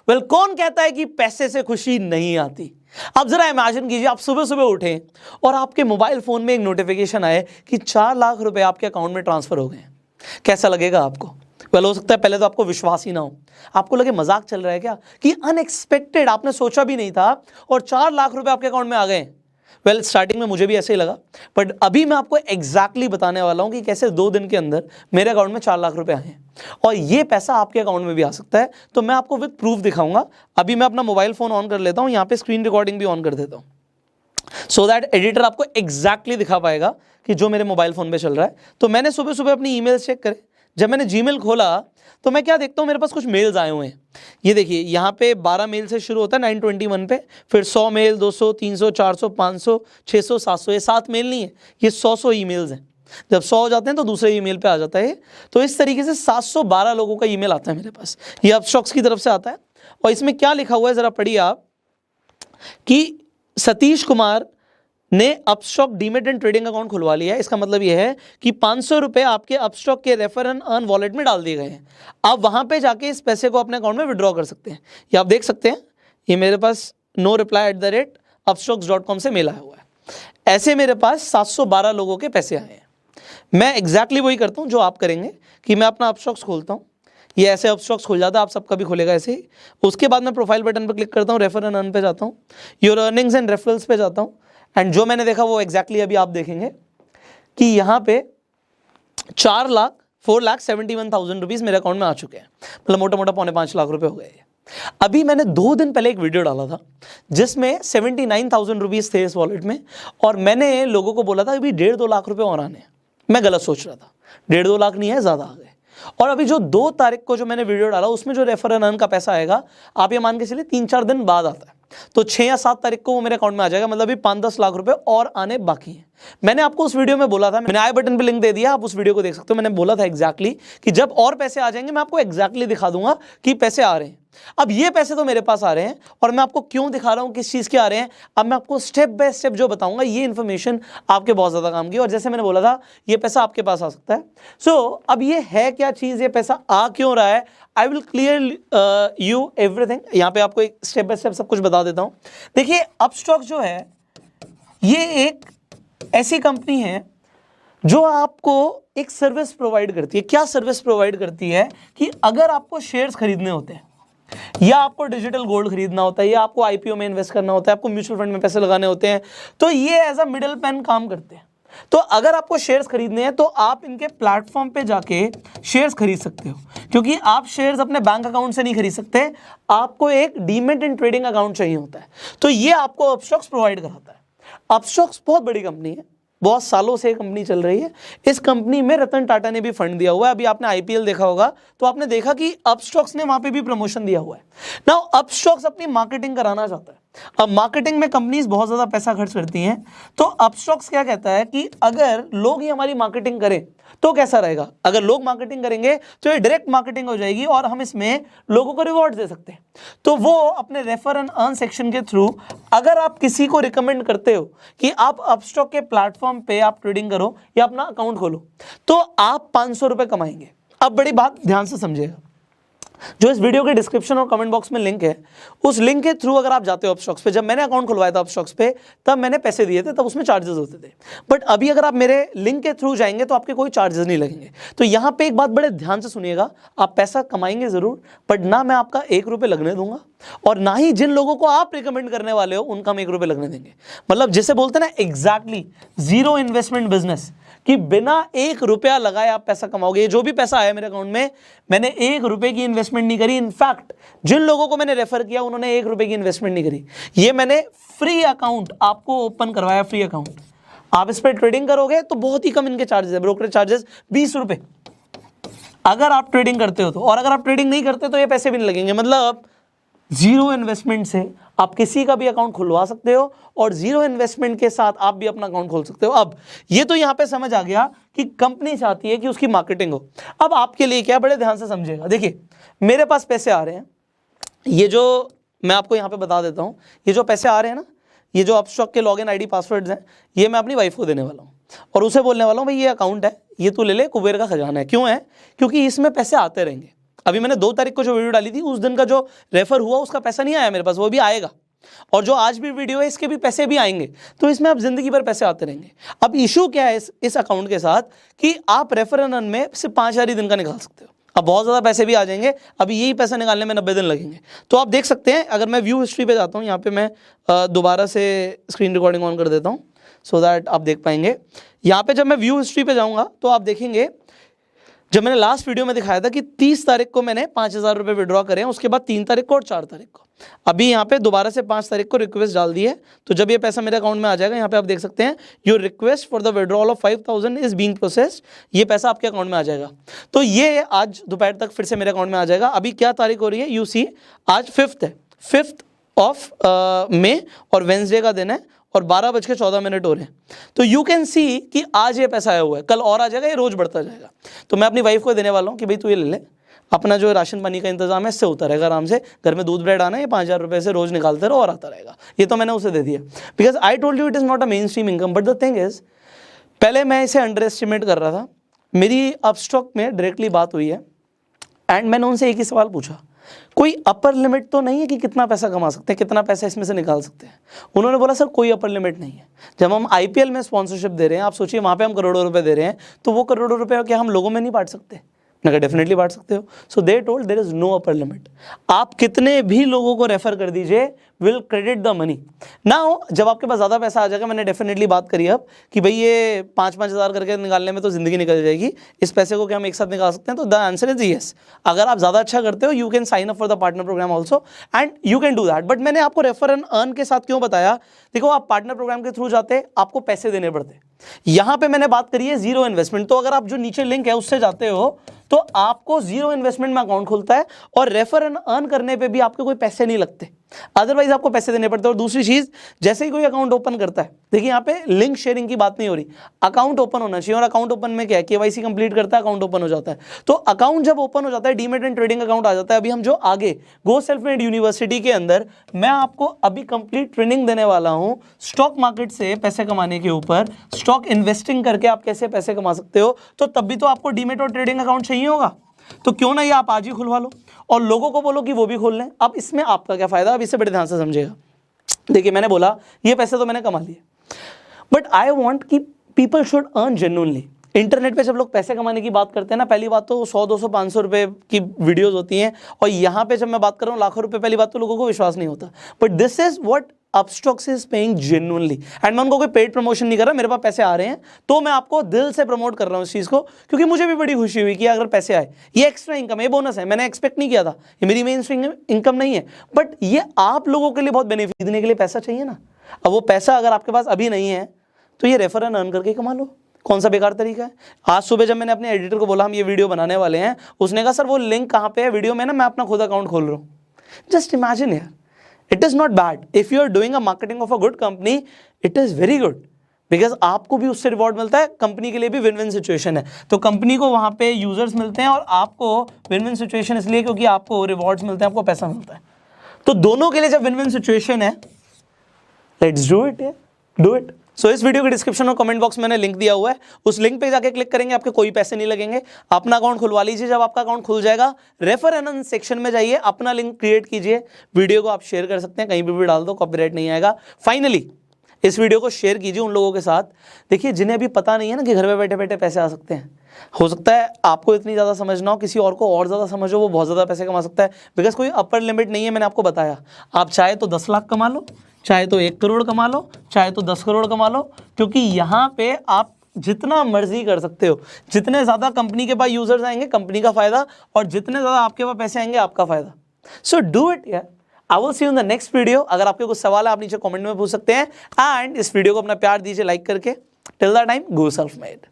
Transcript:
Well कौन कहता है कि पैसे से खुशी नहीं आती? आप जरा इमेजिन कीजिए, आप सुबह सुबह उठें और आपके मोबाइल फोन में एक नोटिफिकेशन आए कि 4 लाख रुपए आपके अकाउंट में ट्रांसफर हो गए। कैसा लगेगा आपको? वेल हो सकता है पहले तो आपको विश्वास ही ना हो, आपको लगे मजाक चल रहा है क्या, कि अनएक्सपेक्टेड, आपने सोचा भी नहीं था और 4 लाख रुपए आपके अकाउंट में आ गए। वेल स्टार्टिंग में मुझे भी ऐसे ही लगा, बट अभी मैं आपको एग्जैक्टली बताने वाला हूं कि कैसे 2 दिन के अंदर मेरे अकाउंट में 4 लाख रुपए आए हैं और ये पैसा आपके अकाउंट में भी आ सकता है। तो मैं आपको विद प्रूफ दिखाऊंगा। अभी मैं अपना मोबाइल फोन ऑन कर लेता हूं, यहां पे स्क्रीन रिकॉर्डिंग भी ऑन कर देता हूं, सो दैट एडिटर आपको एग्जैक्टली दिखा पाएगा कि जो मेरे मोबाइल फोन पे चल रहा है। तो मैंने सुबह सुबह अपनी ईमेल चेक करे, जब मैंने जीमेल खोला तो मैं क्या देखता हूँ, मेरे पास कुछ मेल्स आए हुए हैं। ये देखिए यहाँ पे 12 मेल से शुरू होता है 921 पे, फिर 100 मेल, 200, 300, 400, 500, 600, 700, ये 7 मेल नहीं है, ये 100 ईमेल्स हैं। जब 100 हो जाते हैं तो दूसरे ईमेल पे आ जाता है। तो इस तरीके से 712 लोगों का ईमेल आता है मेरे पास, ये अपस्टॉक्स की तरफ से आता है। और इसमें क्या लिखा हुआ है जरा पढ़िए आप, कि सतीश कुमार ने Upstox demat and trading account खुलवा लिया है। इसका मतलब यह है कि 500 रुपए आपके अपस्टॉक के रेफर एंड अर्न वॉलेट में डाल दिए गए हैं। आप वहां पे जाके इस पैसे को अपने अकाउंट में विड्रॉ कर सकते हैं। ये आप देख सकते हैं, ये मेरे पास no_reply@upstocks.com से मेल आया हुआ है। ऐसे मेरे पास 712 लोगों के पैसे आए हैं। मैं एग्जैक्टली वही करता हूँ जो आप करेंगे, कि मैं अपना अपस्टॉक्स खोलता हूँ, ये ऐसे अपस्टॉक्स खुल जाता है, आप सबका भी खुलेगा ऐसे ही। उसके बाद मैं प्रोफाइल बटन पर क्लिक करता हूँ, रेफर एंड अर्न पे जाता हूँ, योर अर्निंग्स एंड रेफरल्स पे जाता हूँ, एंड जो मैंने देखा वो एग्जैक्टली अभी आप देखेंगे कि यहाँ पे 4,71,000 रुपीज़ मेरे अकाउंट में आ चुके हैं। मतलब मोटा मोटा 4.5 लाख रुपए हो गए। अभी मैंने 2 दिन पहले एक वीडियो डाला था जिसमें 79,000 रुपीज़ थे इस वॉलेट में, और मैंने लोगों को बोला था अभी 1.5-2 लाख रुपए और आने हैं। मैं गलत सोच रहा था, 1.5-2 लाख नहीं है, ज़्यादा आ गए। और अभी जो 2 तारीख को जो मैंने वीडियो डाला उसमें जो रेफर एंड अर्न का पैसा आएगा, आप ये मान के चलिए 3-4 दिन बाद आता है, तो 6 या 7 तारीख को वो मेरे अकाउंट में आ जाएगा। मतलब अभी 5-10 लाख रुपए और आने बाकी हैं। मैंने आपको उस वीडियो में बोला था, मैंने आई बटन पे लिंक दे दिया, आप उस वीडियो को देख सकते हो। मैंने बोला था एग्जैक्टली कि जब और पैसे आ जाएंगे मैं आपको एग्जैक्टली दिखा दूंगा कि पैसे आ रहे हैं। अब ये पैसे तो मेरे पास आ रहे हैं, और मैं आपको क्यों दिखा रहा हूं, किस चीज के आ रहे हैं, अब मैं आपको स्टेप बाय स्टेप जो बताऊंगा, ये इन्फॉर्मेशन आपके बहुत ज्यादा काम की। और जैसे मैंने बोला था, ये पैसा आपके पास आ सकता है। सो अब ये है क्या चीज, ये पैसा आ क्यों रहा है, I will clear you everything. यहाँ पे आपको एक स्टेप बाय स्टेप सब कुछ बता देता हूं। देखिए अपस्टॉक जो है, ये एक ऐसी कंपनी है जो आपको एक सर्विस प्रोवाइड करती है। क्या सर्विस प्रोवाइड करती है, कि अगर आपको शेयर्स खरीदने होते हैं, या आपको डिजिटल गोल्ड खरीदना होता है, या आपको आईपीओ में इन्वेस्ट करना होता है, आपको म्यूचुअल फंड में पैसे लगाने होते हैं, तो ये एज अ मिडिल मैन काम करते हैं। तो अगर आपको शेयर्स खरीदने हैं तो आप इनके प्लेटफॉर्म पे जाके शेयर्स खरीद सकते हो, क्योंकि आप शेयर्स अपने बैंक अकाउंट से नहीं खरीद सकते, आपको एक डीमेट एंड ट्रेडिंग अकाउंट चाहिए होता है। तो ये आपको अपस्टॉक्स प्रोवाइड कराता है। अपस्टॉक्स बहुत बड़ी कंपनी है, बहुत सालों से कंपनी चल रही है। इस कंपनी में रतन टाटा ने भी फंड दिया हुआ है। अभी आपने आईपीएल देखा होगा तो आपने देखा कि अपस्टॉक्स ने वहां पे भी प्रमोशन दिया हुआ है। नाउ अपस्टॉक्स अपनी मार्केटिंग कराना चाहता है। अब मार्केटिंग में कंपनीज बहुत ज्यादा पैसा खर्च करती हैं, तो अपस्टॉक्स क्या कहता है कि अगर लोग ही हमारी मार्केटिंग करें तो कैसा रहेगा। अगर लोग मार्केटिंग करेंगे तो ये डायरेक्ट मार्केटिंग हो जाएगी और हम इसमें लोगों को रिवॉर्ड दे सकते हैं। तो वो अपने रेफर एंड अर्न सेक्शन के थ्रू, अगर आप किसी को रिकमेंड करते हो कि आप अपस्टॉक के प्लेटफॉर्म पे आप ट्रेडिंग करो या अपना अकाउंट खोलो, तो आप 500 रुपए कमाएंगे। अब बड़ी बात ध्यान से समझिएगा, जो इस वीडियो के डिस्क्रिप्शन और कमेंट बॉक्स में लिंक है, उस लिंक के थ्रू अगर आप जाते हो अपस्टॉक्स पे, जब मैंने अकाउंट खुलवाया था अपस्टॉक्स पे तब मैंने पैसे दिए थे, तब उसमें चार्जेस होते थे। बट अभी अगर आप मेरे लिंक के थ्रू जाएंगे तो आपके कोई चार्जेस नहीं लगेंगे। तो यहाँ पे एक बात बड़े ध्यान से सुनिएगा, आप पैसा कमाएंगे जरूर, बट ना मैं आपका 1 रुपये लगने दूंगा, और ना ही जिन लोगों को आप रिकमेंड करने वाले हो उनका हम 1 रुपये लगने देंगे। मतलब जिसे बोलते हैं ना एग्जैक्टली जीरो इन्वेस्टमेंट बिजनेस, कि बिना 1 रुपया लगाए आप पैसा कमाओगे। जो भी पैसा आया मेरे अकाउंट में, मैंने 1 रुपए की इन्वेस्टमेंट नहीं करी। इनफैक्ट जिन लोगों को मैंने रेफर किया उन्होंने 1 रुपए की इन्वेस्टमेंट नहीं करी। ये मैंने फ्री अकाउंट आपको ओपन करवाया, फ्री अकाउंट। आप इस पर ट्रेडिंग करोगे तो बहुत ही कम इनके चार्जेस है, ब्रोकरेज चार्जेस 20 रुपए अगर आप ट्रेडिंग करते हो तो, और अगर आप ट्रेडिंग नहीं करते तो ये पैसे भी नहीं लगेंगे। मतलब जीरो इन्वेस्टमेंट से आप किसी का भी अकाउंट खुलवा सकते हो, और जीरो इन्वेस्टमेंट के साथ आप भी अपना अकाउंट खोल सकते हो। अब ये तो यहां पे समझ आ गया कि कंपनी चाहती है कि उसकी मार्केटिंग हो। अब आपके लिए क्या, बड़े ध्यान से समझिएगा। देखिए मेरे पास पैसे आ रहे हैं, ये जो मैं आपको यहां पे बता देता हूं, ये जो पैसे आ रहे हैं ना, ये जो अपस्टॉक के लॉगिन आईडी पासवर्ड्स हैं, ये मैं अपनी वाइफ को देने वाला हूं, और उसे बोलने वाला हूं भाई ये अकाउंट है, ये तू ले ले, कुबेर का खजाना है। क्यों है, क्योंकि इसमें पैसे आते रहेंगे। अभी मैंने 2 तारीख को जो वीडियो डाली थी उस दिन का जो रेफर हुआ उसका पैसा नहीं आया मेरे पास, वो भी आएगा। और जो आज भी वीडियो है इसके भी पैसे भी आएंगे। तो इसमें अब जिंदगी भर पैसे आते रहेंगे। अब इशू क्या है इस अकाउंट के साथ कि आप रेफर एंड अर्न में सिर्फ 5,000 ही दिन का निकाल सकते हो। अब बहुत ज़्यादा पैसे भी आ जाएंगे, अभी यही पैसा निकालने में 90 दिन लगेंगे। तो आप देख सकते हैं, अगर मैं व्यू हिस्ट्री पे जाता हूँ, यहाँ पे मैं दोबारा से स्क्रीन रिकॉर्डिंग ऑन कर देता हूँ सो दैट आप देख पाएंगे। यहाँ पे जब मैं व्यू हिस्ट्री पे जाऊँगा तो आप देखेंगे, जब मैंने लास्ट वीडियो में दिखाया था कि 30 तारीख को मैंने 5,000 रुपये विड्रॉ करे हैं, उसके बाद 3 तारीख को और 4 तारीख को। अभी यहाँ पे दोबारा से 5 तारीख को रिक्वेस्ट डाल दी है। तो जब ये पैसा मेरे अकाउंट में आ जाएगा, यहाँ पे आप देख सकते हैं your request for the withdrawal of 5,000 is being processed, ये पैसा आपके अकाउंट में आ जाएगा। तो ये आज दोपहर तक फिर से मेरे अकाउंट में आ जाएगा। अभी क्या तारीख हो रही है, यू सी आज 5th है, 5th ऑफ मई और वेंसडे का दिन है और 12:14 हो रहे हैं। तो यू कैन सी कि आज ये पैसा आया हुआ है, कल और आ जाएगा, ये रोज बढ़ता जाएगा। तो मैं अपनी वाइफ को देने वाला हूँ कि भाई तू ये ले ले, अपना जो राशन पानी का इंतजाम है इससे होता रहेगा आराम से, घर में दूध ब्रेड आना है, ये 5,000 रुपये से रोज निकालते रहो और आता रहेगा। ये तो मैंने उसे दे दिया, because I told you it is not a main stream income. But the thing is, पहले मैं इसे अंडर एस्टिमेट कर रहा था। मेरी अपस्टॉक में डायरेक्टली बात हुई है एंड मैंने उनसे एक ही सवाल पूछा, कोई अपर लिमिट तो नहीं है कि कितना पैसा कमा सकते हैं, कितना पैसा इसमें से निकाल सकते हैं। उन्होंने बोला सर कोई अपर लिमिट नहीं है। जब हम आईपीएल में स्पॉन्सरशिप दे रहे हैं, आप सोचिए वहाँ पे हम करोड़ों रुपए दे रहे हैं, तो वो करोड़ों रुपए क्या हम लोगों में नहीं बांट सकते? मैंने कहा डेफिनेटली बांट सकते हो। So they told there is no upper limit, आप कितने भी लोगों को रेफर कर दीजिए, will credit the money. Now जब आपके पास ज़्यादा पैसा आ जाएगा, मैंने डेफिनेटली बात करी अब कि भाई ये 5-5 हज़ार करके निकालने में तो ज़िंदगी निकल जाएगी, इस पैसे को क्या हम एक साथ निकाल सकते हैं? तो द आंसर इज येस। अगर आप ज़्यादा अच्छा करते हो, you can sign up for the partner program also and you can do that. But मैंने आपको रेफर एंड अर्न के साथ क्यों बताया? देखो, आप पार्टनर प्रोग्राम के थ्रू जाते, आपको पैसे देने पड़ते। यहाँ पे मैंने बात करी है जीरो इन्वेस्टमेंट। तो अगर आप जो नीचे लिंक है उससे जाते हो तो आपको जीरो इन्वेस्टमेंट में अकाउंट खुलता है और रेफर एंड अर्न करने पे भी आपके कोई पैसे नहीं लगते, अदरवाइज आपको पैसे देने पड़ते हैं। और दूसरी चीज, जैसे ही कोई अकाउंट ओपन करता है, देखिए यहाँ पे लिंक शेयरिंग की बात नहीं हो रही, अकाउंट ओपन होना चाहिए। और अकाउंट ओपन में क्या है, केवाईसी कंप्लीट करता है, अकाउंट ओपन हो जाता है। तो अकाउंट जब ओपन हो जाता है, डीमेट एंड ट्रेडिंग अकाउंट आ जाता है। अभी हम जो आगे गो सेल्फ मेड यूनिवर्सिटी के अंदर मैं आपको अभी कंप्लीट ट्रेनिंग देने वाला हूँ स्टॉक मार्केट से पैसे कमाने के ऊपर, स्टॉक इन्वेस्टिंग करके आप कैसे पैसे कमा सकते हो। तो तब भी तो आपको डीमेट और ट्रेडिंग अकाउंट चाहिए होगा, तो क्यों ना ये आप आज ही खुलवा लो और लोगों को बोलो कि वो भी खोल लें। अब इसमें आपका क्या फायदा, अब इसे बड़े ध्यान से समझिएगा। देखिए, मैंने बोला ये पैसे तो मैंने कमा लिए, बट आई वांट कि people should earn genuinely. Internet पे जब लोग पैसे कमाने की बात करते हैं ना, पहली बात तो 100, 200, 500 रुपए की वीडियोस होती हैं, और यहाँ पे जब मैं बात कर रहा हूँ लाखों रुपए, पहली बात तो लोगों को विश्वास नहीं होता। But this is what Upstox is paying genuinely. And मैं उनको कोई पेड प्रमोशन नहीं कर रहा, मेरे पास पैसे आ रहे हैं तो मैं आपको दिल से प्रमोट कर रहा हूँ इस चीज़ को, क्योंकि मुझे भी बड़ी खुशी हुई कि अगर पैसे आए, ये एक्स्ट्रा इनकम है, ये बोनस है, मैंने एक्सपेक्ट नहीं किया था, ये मेरी मेन स्ट्रीम इनकम नहीं है, बट ये आप लोगों के लिए बहुत बेनिफिट देने के लिए पैसा चाहिए ना। अब वो पैसा अगर आपके पास अभी नहीं है तो ये रेफर एंड अर्न करके कमा लो। कौन सा बेकार तरीका है? आज सुबह जब मैंने अपने एडिटर को बोला हम ये वीडियो बनाने वाले हैं, उसने कहा सर वो लिंक कहाँ पे है वीडियो में ना, मैं अपना खुद अकाउंट खोल रहा हूँ। जस्ट इमेजिन यार, it is not bad if you are doing a marketing of a good company, it is very good, because आपको भी उससे रिवॉर्ड मिलता है, कंपनी के लिए भी विन विन सिचुएशन है। तो कंपनी को वहाँ पे यूजर्स मिलते हैं और आपको विन विन सिचुएशन इसलिए क्योंकि आपको रिवॉर्ड्स मिलते हैं, आपको पैसा मिलता है। तो दोनों के लिए जब विन विन सिचुएशन है, let's do it, do it. So इस वीडियो के डिस्क्रिप्शन और कमेंट बॉक्स में मैंने लिंक दिया हुआ है, उस लिंक पे जाके क्लिक करेंगे, आपके कोई पैसे नहीं लगेंगे, अपना अकाउंट खुलवा लीजिए। जब आपका अकाउंट खुल जाएगा, रेफर एंड अर्न सेक्शन में जाइए, अपना लिंक क्रिएट कीजिए, वीडियो को आप शेयर कर सकते हैं, कहीं भी डाल दो, कॉपीराइट नहीं आएगा। फाइनली इस वीडियो को शेयर कीजिए उन लोगों के साथ, देखिए जिन्हें अभी पता नहीं है ना कि घर में बैठे बैठे पैसे आ सकते हैं। हो सकता है आपको इतनी ज़्यादा समझ ना हो, किसी और को और ज़्यादा समझो, वो बहुत ज़्यादा पैसे कमा सकता है, बिकॉज कोई अपर लिमिट नहीं है। मैंने आपको बताया, आप चाहे तो 10 लाख कमा लो, चाहे तो 1 करोड़ कमा लो, चाहे तो 10 करोड़ कमा लो, क्योंकि यहाँ पे आप जितना मर्जी कर सकते हो। जितने ज़्यादा कंपनी के पास यूजर्स आएंगे, कंपनी का फायदा, और जितने ज़्यादा आपके पास पैसे आएंगे, आपका फायदा। सो डू इट यार। I will see you in the next video. अगर आपके कुछ सवाल है आप नीचे कमेंट में पूछ सकते हैं, एंड इस वीडियो को अपना प्यार दीजिए लाइक करके। Till the time, go self made.